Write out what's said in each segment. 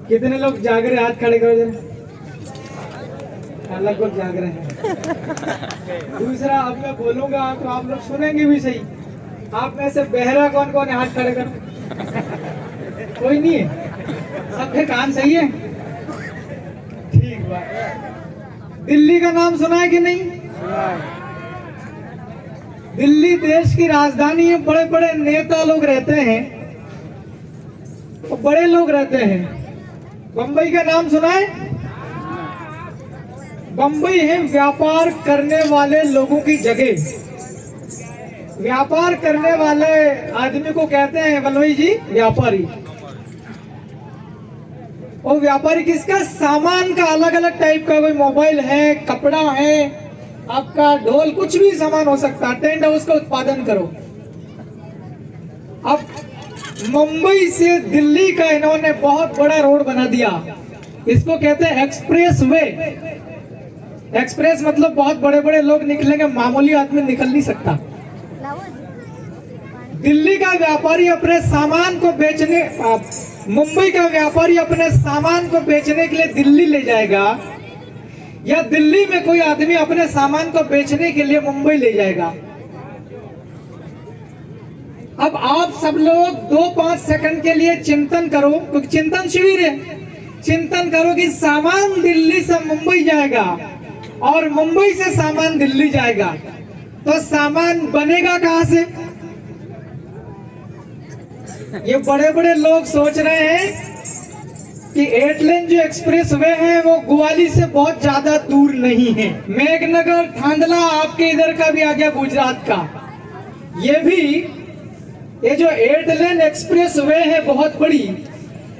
कितने लोग जाग रहे, हाथ खड़े करो जरा। अलग लोग जाग रहे हैं। दूसरा, अब मैं बोलूंगा तो आप लोग सुनेंगे भी सही। आप में से बहरा कौन कौन है, हाथ खड़े करो। कोई नहीं है, सबके कान सही है। ठीक बात। दिल्ली का नाम सुना है कि नहीं? दिल्ली देश की राजधानी है। बड़े बड़े नेता लोग रहते हैं, बड़े लोग रहते हैं। बंबई का नाम सुना है? बंबई है व्यापार करने वाले लोगों की जगह। व्यापार करने वाले आदमी को कहते हैं वल्लभी जी व्यापारी। और व्यापारी किसका? सामान का, अलग अलग टाइप का। कोई मोबाइल है, कपड़ा है, आपका ढोल, कुछ भी सामान हो सकता है। टेंट हाउस का उत्पादन करो। अब मुंबई से दिल्ली का इन्होंने बहुत बड़ा रोड बना दिया। इसको कहते हैं एक्सप्रेस वे। एक्सप्रेस मतलब बहुत बड़े बड़े लोग निकलेंगे, मामूली आदमी निकल नहीं सकता। दिल्ली का व्यापारी अपने सामान को बेचने, मुंबई का व्यापारी अपने सामान को बेचने के लिए दिल्ली ले जाएगा, या दिल्ली में कोई आदमी अपने सामान को बेचने के लिए मुंबई ले जाएगा। अब आप सब लोग 2-5 सेकंड के लिए चिंतन करो, क्योंकि चिंतन शिविर है। चिंतन करो कि सामान दिल्ली से मुंबई जाएगा और मुंबई से सामान दिल्ली जाएगा, तो सामान बनेगा कहां से? ये बड़े बड़े लोग सोच रहे हैं कि 8 लेन जो एक्सप्रेस वे है वो ग्वाली से बहुत ज्यादा दूर नहीं है। मेघनगर, थांदला आपके इधर का भी आ गया, गुजरात का। ये जो 8 लेन एक्सप्रेस वे है बहुत बड़ी,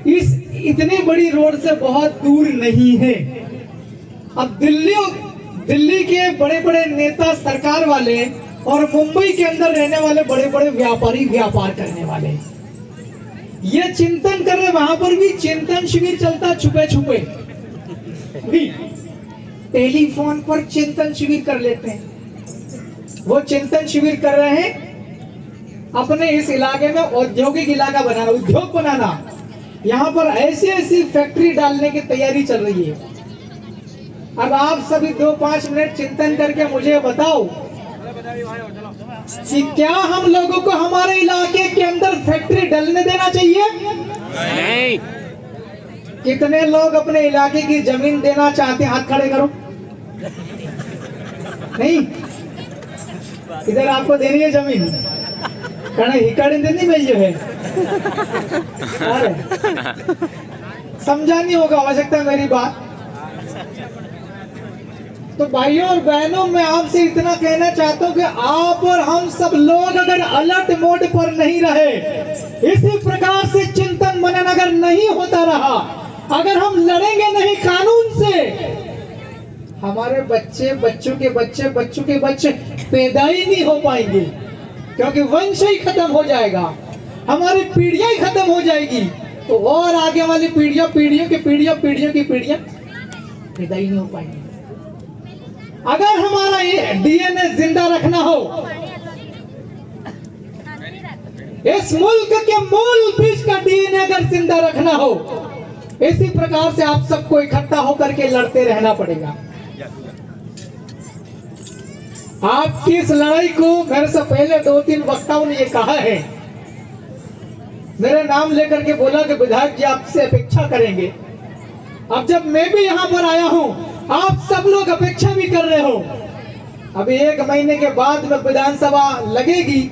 इस इतनी बड़ी रोड से बहुत दूर नहीं है। अब दिल्ली के बड़े बड़े नेता, सरकार वाले, और मुंबई के अंदर रहने वाले बड़े बड़े व्यापारी, व्यापार करने वाले, ये चिंतन कर रहे। वहां पर भी चिंतन शिविर चलता, छुपे छुपे भी टेलीफोन पर चिंतन शिविर कर लेते हैं। वो चिंतन शिविर कर रहे हैं अपने इस इलाके में औद्योगिक इलाका बनाना, उद्योग बनाना। यहाँ पर ऐसी ऐसी फैक्ट्री डालने की तैयारी चल रही है। अब आप सभी 2-5 मिनट चिंतन करके मुझे बताओ कि क्या हम लोगों को हमारे इलाके के अंदर फैक्ट्री डालने देना चाहिए? नहीं। कितने लोग अपने इलाके की जमीन देना चाहते हैं? हाथ खड़े करो। नहीं, इधर आपको देनी है जमीन, देनी भाई जो है। समझा नहीं होगा, आवश्यकता मेरी बात। तो भाइयों और बहनों, मैं आपसे इतना कहना चाहता हूं कि आप और हम सब लोग अगर अलर्ट मोड पर नहीं रहे, इसी प्रकार से चिंतन मनन अगर नहीं होता रहा, अगर हम लड़ेंगे नहीं कानून से, हमारे बच्चे, बच्चों के बच्चे, बच्चों के बच्चे पैदा ही नहीं हो पाएंगे, क्योंकि वंश ही खत्म हो जाएगा, हमारी पीढ़ियां ही खत्म हो जाएगी। तो और आगे वाली पीढ़ियों की पीढ़ियों की पीढ़ियां पैदा ही नहीं हो पाएंगी। अगर हमारा ये डीएनए जिंदा रखना हो, इस मुल्क के मूल बीज का डीएनए अगर जिंदा रखना हो, इसी प्रकार से आप सबको इकट्ठा होकर के लड़ते रहना पड़ेगा। आपकी इस लड़ाई को मेरे से पहले 2-3 वक्ताओं ने ये कहा है, मेरे नाम लेकर के बोला कि विधायक जी आपसे अपेक्षा करेंगे। अब जब मैं भी यहाँ पर आया हूँ, आप सब लोग अपेक्षा भी कर रहे हो। अभी 1 महीने के बाद में विधानसभा लगेगी,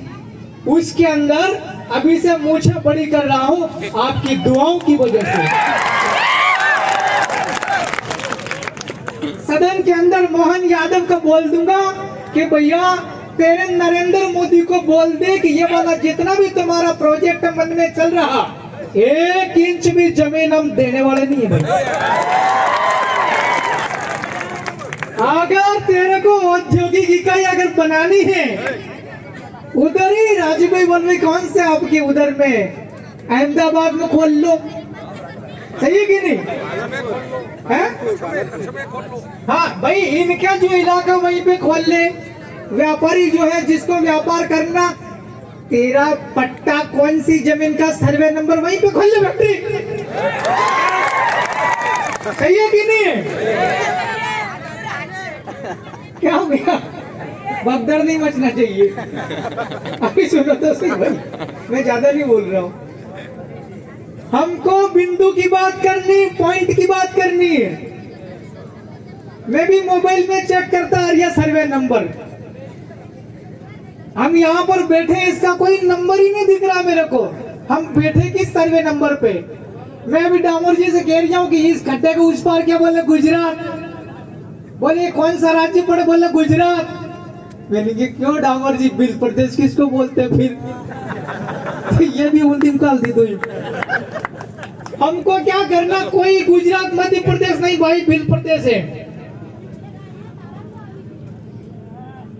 उसके अंदर अभी से मूछें बड़ी कर रहा हूँ आपकी दुआओं की वजह से। सदन के अंदर मोहन यादव को बोल दूंगा कि भैया तेरे नरेंद्र मोदी को बोल दे कि ये वाला जितना भी तुम्हारा प्रोजेक्ट मन में चल रहा, 1 इंच भी जमीन हम देने वाले नहीं है भाई। अगर तेरे को औद्योगिक इकाई अगर बनानी है, उधर ही राजीव भाई बनवे, कौन से आपके उधर में अहमदाबाद में खोल लो, सही है कि नहीं है? हाँ भाई, इनका जो इलाका वहीं पे खोल ले। व्यापारी जो है, जिसको व्यापार करना, तेरा पट्टा कौन सी जमीन का सर्वे नंबर वहीं पे खोल ले फैक्ट्री। सही है कि नहीं है? क्या हो गया? भगदड़ नहीं मचना चाहिए। अभी सुनो तो सही भाई, मैं ज्यादा नहीं बोल रहा हूँ। हमको बिंदु की बात करनी, पॉइंट की बात करनी है। मैं भी मोबाइल में चेक करता आ रहा सर्वे नंबर। हम यहाँ पर बैठे, इसका कोई नंबर ही नहीं दिख रहा मेरे को। हम बैठे किस सर्वे नंबर पे? मैं भी डामोर जी से कह रहा हूँ कि इस खड्डे को उस पार क्या बोले? गुजरात। बोले कौन सा राज्य पड़े? बोले गुजरात। मैंने कहा क्यों डामोर जी, बिल प्रदेश किसको बोलते हैं फिर? तो ये भी उल्टी निकाल दी। तो हमको क्या करना? कोई गुजरात मध्य प्रदेश नहीं भाई, बिल प्रदेश है।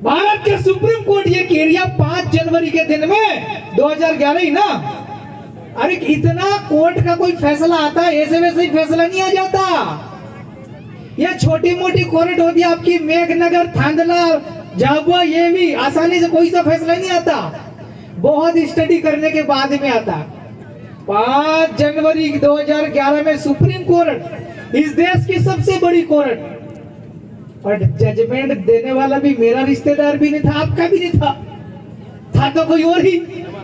भारत के सुप्रीम कोर्ट ये कह रहा 5 जनवरी के दिन में 2011 ही ना। अरे इतना कोर्ट का कोई फैसला आता है, ऐसे वैसे ही फैसला नहीं आ जाता। ये छोटी मोटी कोर्ट होती है आपकी, मेघनगर, थांदला, झाबुआ, ये भी आसानी से कोई सा फैसला नहीं आता, बहुत स्टडी करने के बाद में आता। 5 जनवरी 2011 में सुप्रीम कोर्ट, इस देश की सबसे बड़ी कोर्ट, और जजमेंट देने वाला भी मेरा रिश्तेदार भी नहीं था, आपका भी नहीं था तो कोई और ही,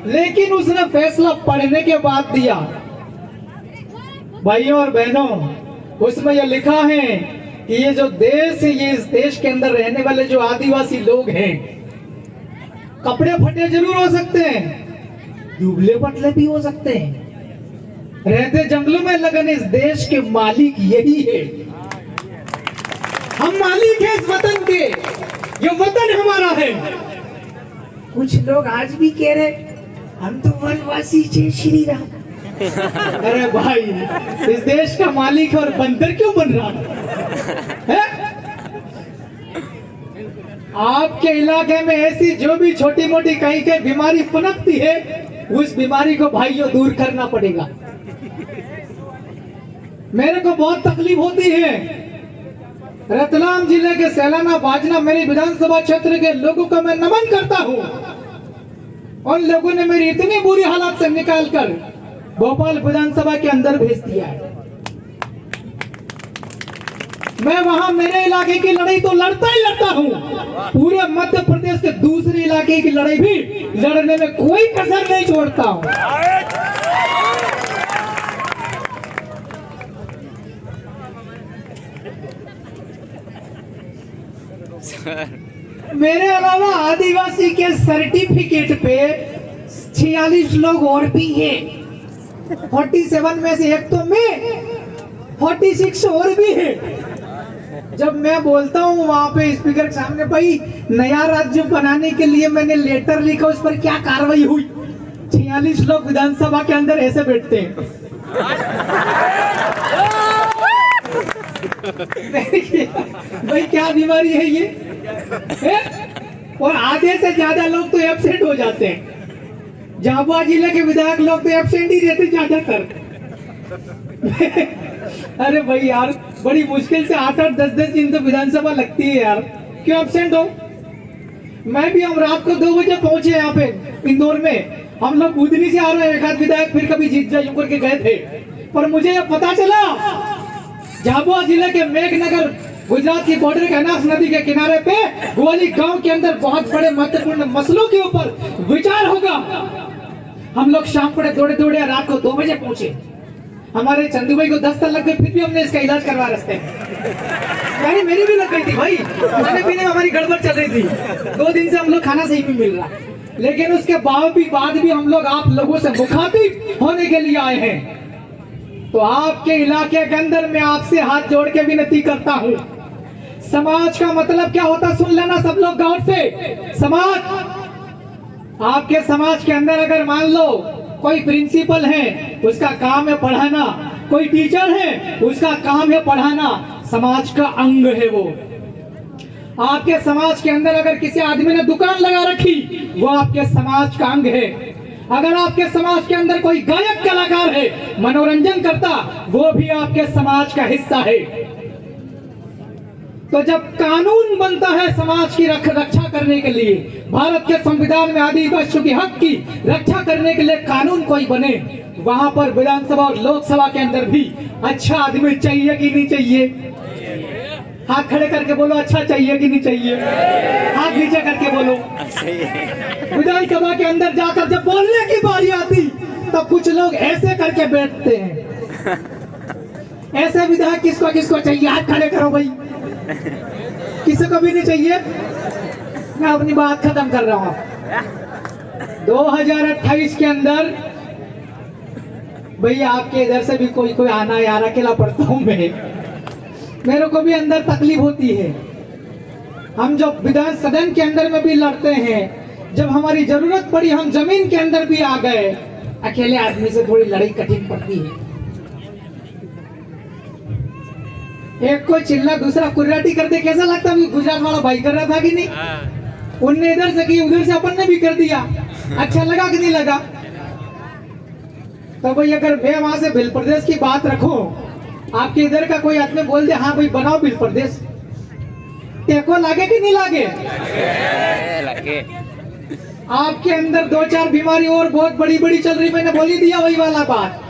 लेकिन उसने फैसला पढ़ने के बाद दिया। भाइयों और बहनों, उसमें यह लिखा है कि ये जो देश है, ये इस देश के अंदर रहने वाले जो आदिवासी लोग हैं, कपड़े फटे जरूर हो सकते हैं, दुबले पतले भी हो सकते हैं, रहते जंगलों में, लगन इस देश के मालिक यही है। हम मालिक हैं इस वतन के, ये वतन हमारा है। कुछ लोग आज भी कह रहे हम तो वनवासी जय श्री राम। अरे भाई, इस देश का मालिक और बंदर क्यों बन रहा है? आपके इलाके में ऐसी जो भी छोटी मोटी कहीं कहीं बीमारी पनपती है, उस बीमारी को भाइयों दूर करना पड़ेगा। मेरे को बहुत तकलीफ होती है। रतलाम जिले के सैलाना बाजना मेरी विधानसभा क्षेत्र के लोगों को मैं नमन करता हूँ। उन लोगों ने मेरी इतनी बुरी हालत से निकालकर भोपाल विधानसभा के अंदर भेज दिया है। मैं वहां मेरे इलाके की लड़ाई तो लड़ता ही लड़ता हूँ, पूरे मध्य प्रदेश के दूसरे इलाके की लड़ाई भी लड़ने में कोई कसर नहीं छोड़ता हूँ। मेरे अलावा आदिवासी के सर्टिफिकेट पे 46 लोग और भी हैं। 47 में से एक तो मैं, 46 और भी है। जब मैं बोलता हूँ वहां पे स्पीकर के सामने, भाई नया राज्य बनाने के लिए मैंने लेटर लिखा, उस पर क्या कार्रवाई हुई? 46 लोग विधानसभा के अंदर ऐसे बैठते हैं। भाई क्या बीमारी है ये? और आधे से ज्यादा लोग तो एब्सेंट हो जाते हैं। झाबुआ जिले के विधायक लोग तो एब्सेंट ही रहते ज्यादातर। अरे भाई यार, बड़ी मुश्किल से 8-8, 10-10 दिन तो विधानसभा लगती है यार, क्यों एब्सेंट हो? मैं भी, हम रात को 2 बजे पहुंचे यहाँ पे इंदौर में। हम लोग बुधनी से आ रहे हैं, एक आध विधायक फिर कभी जीत जाए यूं करके गए थे, पर मुझे ये पता चला झाबुआ जिले के मेघनगर, गुजरात की बॉर्डर के अनास नदी के किनारे पे ग्वाली गांव के अंदर बहुत बड़े महत्वपूर्ण मसलों के ऊपर विचार होगा। हम लोग शाम पड़े दौड़े दौड़े रात को 2 बजे पहुंचे। हमारे चंदू भाई को 10 साल लग गए, फिर भी हमने इसका इलाज करवा रास्ते में। मेरी भी लग गई थी भाई, खाने पीने में हमारी गड़बड़ चल रही थी। 2 दिन से हम लोग खाना सही नहीं मिल रहा, लेकिन उसके बाद भी हम लोग आप लोगों से मुखातिब होने के लिए आए हैं। तो आपके इलाके के अंदर मैं आपसे हाथ जोड़ के विनती करता हूँ, समाज का मतलब क्या होता सुन लेना सब लोग गौर से। समाज, आपके समाज के अंदर अगर मान लो कोई प्रिंसिपल है, उसका काम है पढ़ाना, कोई टीचर है, उसका काम है पढ़ाना, समाज का अंग है वो। आपके समाज के अंदर अगर किसी आदमी ने दुकान लगा रखी, वो आपके समाज का अंग है। अगर आपके समाज के अंदर कोई गायक कलाकार है, मनोरंजन करता, वो भी आपके समाज का हिस्सा है। तो जब कानून बनता है समाज की रक्षा करने के लिए, भारत के संविधान में आदिवासियों के हक की रक्षा करने के लिए कानून कोई बने, वहां पर विधानसभा और लोकसभा के अंदर भी अच्छा आदमी चाहिए कि नहीं चाहिए? हाथ खड़े करके बोलो, अच्छा चाहिए कि नहीं चाहिए? हाथ नीचे करके बोलो। विधानसभा के अंदर जाकर जब बोलने की बारी आती तब कुछ लोग ऐसे करके बैठते हैं। ऐसे विधायक किसको किसको चाहिए? हाथ खड़े करो भाई। किसी को भी नहीं चाहिए? मैं अपनी बात खत्म कर रहा हूं। 2028 के अंदर भैया आपके इधर से भी कोई कोई आना यार, अकेला पड़ता हूं मैं, मेरे को भी अंदर तकलीफ होती है। हम जब विधान सदन के अंदर में भी लड़ते हैं, जब हमारी जरूरत पड़ी हम जमीन के अंदर भी आ गए, अकेले आदमी से थोड़ी लड़ाई कठिन पड़ती है। एक को चिल्ला दूसरा कुर्राटी करते कैसा लगता है? गुजरात वाला भाई कर रहा था कि नहीं? उनने इधर से की, उधर से अपन ने भी कर दिया। अच्छा लगा कि नहीं लगा? तो भाई अगर मैं वहां से बिल प्रदेश की बात रखूं, आपके इधर का कोई आदमी बोल दे हाँ भाई बनाओ बिल प्रदेश, तेको लागे कि नहीं लागे? लगे। आपके अंदर 2-4 बीमारी और बहुत बड़ी बड़ी चल रही, मैंने बोली दिया वही वाला बात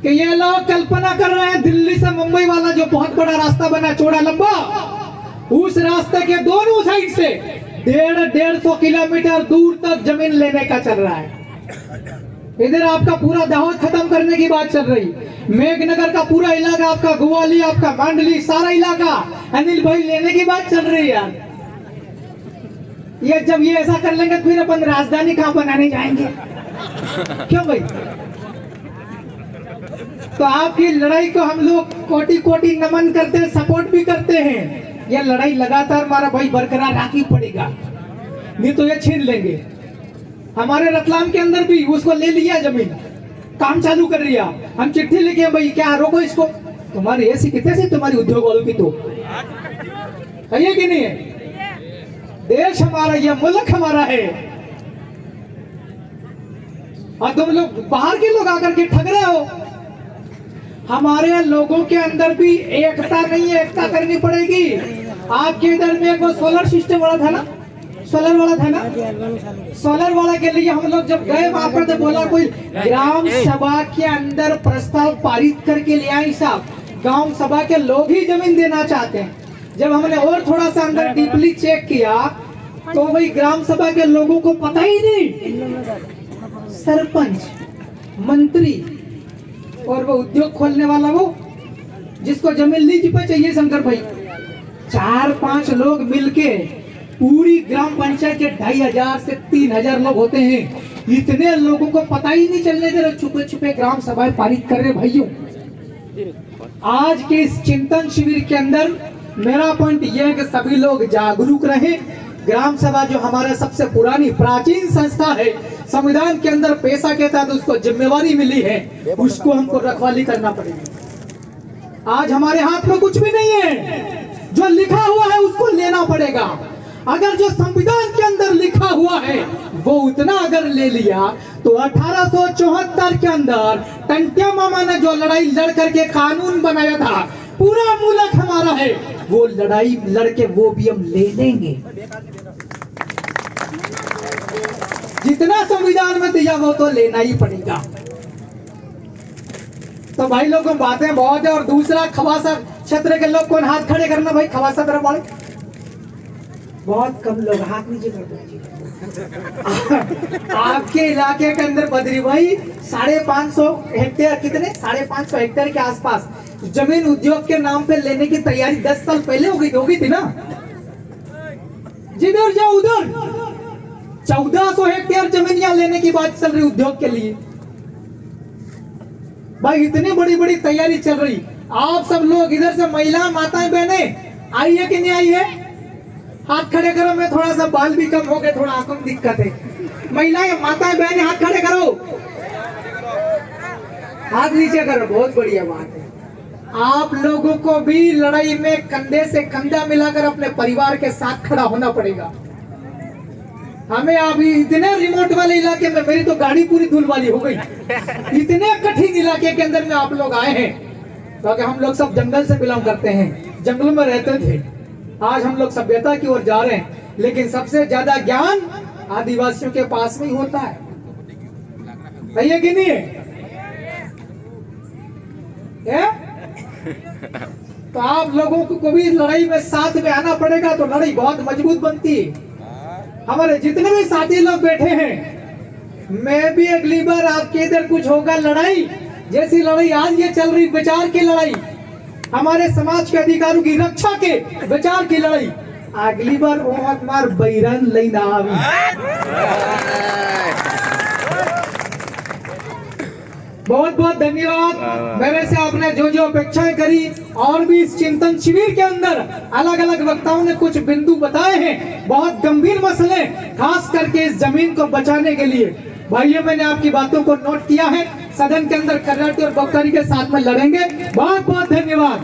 कि ये लोग कल्पना कर रहे हैं दिल्ली से मुंबई वाला जो बहुत बड़ा रास्ता बना चौड़ा लंबा, उस रास्ते के दोनों साइड से 150 किलोमीटर दूर तक जमीन लेने का चल रहा है। इधर आपका पूरा दाहोद खत्म करने की बात चल रही, मेघनगर का पूरा इलाका, आपका ग्वाली, आपका मांडली, सारा इलाका अनिल भाई लेने की बात चल रही है यार। ये जब ये ऐसा कर लेंगे फिर अपन राजधानी कहां बनाने जाएंगे? क्यों भाई? तो आपकी लड़ाई को हम लोग कोटि कोटि नमन करते हैं, सपोर्ट भी करते हैं। यह लड़ाई लगातार हमारा भाई बरकरार रखनी पड़ेगा, नहीं तो ये छीन लेंगे। हमारे रतलाम के अंदर भी उसको ले लिया जमीन, काम चालू कर लिया। हम चिट्ठी लिखे भाई क्या रोको इसको, तुम्हारी ऐसी कितने सी तुम्हारी उद्योग वालों की तो है कि नहीं है? देश हमारा, यह मुल्क हमारा है, और तुम लोग बाहर के लोग आकर के ठग रहे हो। हमारे लोगों के अंदर भी एकता नहीं है, एकता करनी पड़ेगी। आपके इधर में वो सोलर सिस्टम वाला था ना, सोलर वाला था ना, सोलर वाला के लिए हम लोग जब गए वहां पर तो बोला कोई ग्राम सभा के अंदर प्रस्ताव पारित करके ले आई साहब, गांव सभा के लोग ही जमीन देना चाहते हैं। जब हमने और थोड़ा सा अंदर डीपली चेक किया तो भाई ग्राम सभा के लोगों को पता ही नहीं, सरपंच, मंत्री और वो उद्योग खोलने वाला वो जिसको जमीन लीज पे चाहिए शंकर भाई, 4-5 लोग मिलके पूरी ग्राम पंचायत के 2500 से 3000 लोग होते हैं, इतने लोगों को पता ही नहीं चलने दे रहे, छुपे छुपे ग्राम सभाएं पारित कर रहे। भाइयों आज के इस चिंतन शिविर के अंदर मेरा पॉइंट यह है कि सभी लोग जागरूक रहे। ग्राम सभा जो हमारा सबसे पुरानी प्राचीन संस्था है, संविधान के अंदर पैसा के तहत उसको जिम्मेवारी मिली है, उसको हमको रखवाली करना पड़ेगी। आज हमारे हाथ में कुछ भी नहीं है, जो लिखा हुआ है उसको लेना पड़ेगा। अगर जो संविधान के अंदर लिखा हुआ है वो उतना अगर ले लिया तो 1874 के अंदर टंटिया मामा ने जो लड़ाई लड़ करके कानून बनाया था, पूरा मुल्क हमारा है, वो लड़ाई लड़के वो भी हम ले लेंगे। जितना संविधान में दिया वो तो लेना ही पड़ेगा। तो भाई लोगों बातें बहुत है। और दूसरा खवासा क्षेत्र के लोग कौन हाथ खड़े करना भाई, खवासा तरफ वाले बहुत कम लोग हाथ नीचे करते। आपके इलाके के अंदर बद्री भाई 550 हेक्टेयर, कितने 550 हेक्टेयर के आसपास जमीन उद्योग के नाम पे लेने की तैयारी 10 साल पहले होगी थी ना। जिधर जाओ उधर 1400 हेक्टेयर जमीन यहाँ लेने की बात चल रही उद्योग के लिए। भाई इतनी बड़ी बड़ी तैयारी चल रही। आप सब लोग इधर से महिला माताएं बहनें आई है कि नहीं आई है? हाथ खड़े करो। मैं थोड़ा सा बाल भी कम हो गए, थोड़ा आंखों में दिक्कत है। महिलाएं माताएं बहनें हाथ खड़े करो, हाथ नीचे करो। बहुत बढ़िया बात है। आप लोगों को भी लड़ाई में कंधे से कंधा मिलाकर अपने परिवार के साथ खड़ा होना पड़ेगा। हमें अभी इतने रिमोट वाले इलाके में, मेरी तो गाड़ी पूरी धूल वाली हो गई, इतने कठिन इलाके के अंदर में आप लोग आए हैं, क्योंकि हम लोग सब जंगल से बिलोंग करते हैं, जंगलों में रहते थे। आज हम लोग सभ्यता की ओर जा रहे हैं। लेकिन सबसे ज्यादा ज्ञान आदिवासियों के पास में ही होता है भैया कि नहीं है? तो आप लोगों को भी लड़ाई में साथ में आना पड़ेगा, तो लड़ाई बहुत मजबूत बनती है। हमारे जितने भी साथी लोग बैठे हैं, मैं भी अगली बार आपके इधर कुछ होगा लड़ाई, जैसी लड़ाई आज ये चल रही विचार की लड़ाई, हमारे समाज के अधिकारों की रक्षा के विचार की लड़ाई, अगली बार मार बैरन लेना आवी। बहुत बहुत धन्यवाद। मेरे से आपने जो जो अपेक्षाएं करी, और भी इस चिंतन शिविर के अंदर अलग अलग वक्ताओं ने कुछ बिंदु बताए हैं, बहुत गंभीर मसले, खास करके इस जमीन को बचाने के लिए। भाइयों, मैंने आपकी बातों को नोट किया है। सदन के अंदर कर्नाटक और बक्करी के साथ में लड़ेंगे। बहुत बहुत धन्यवाद।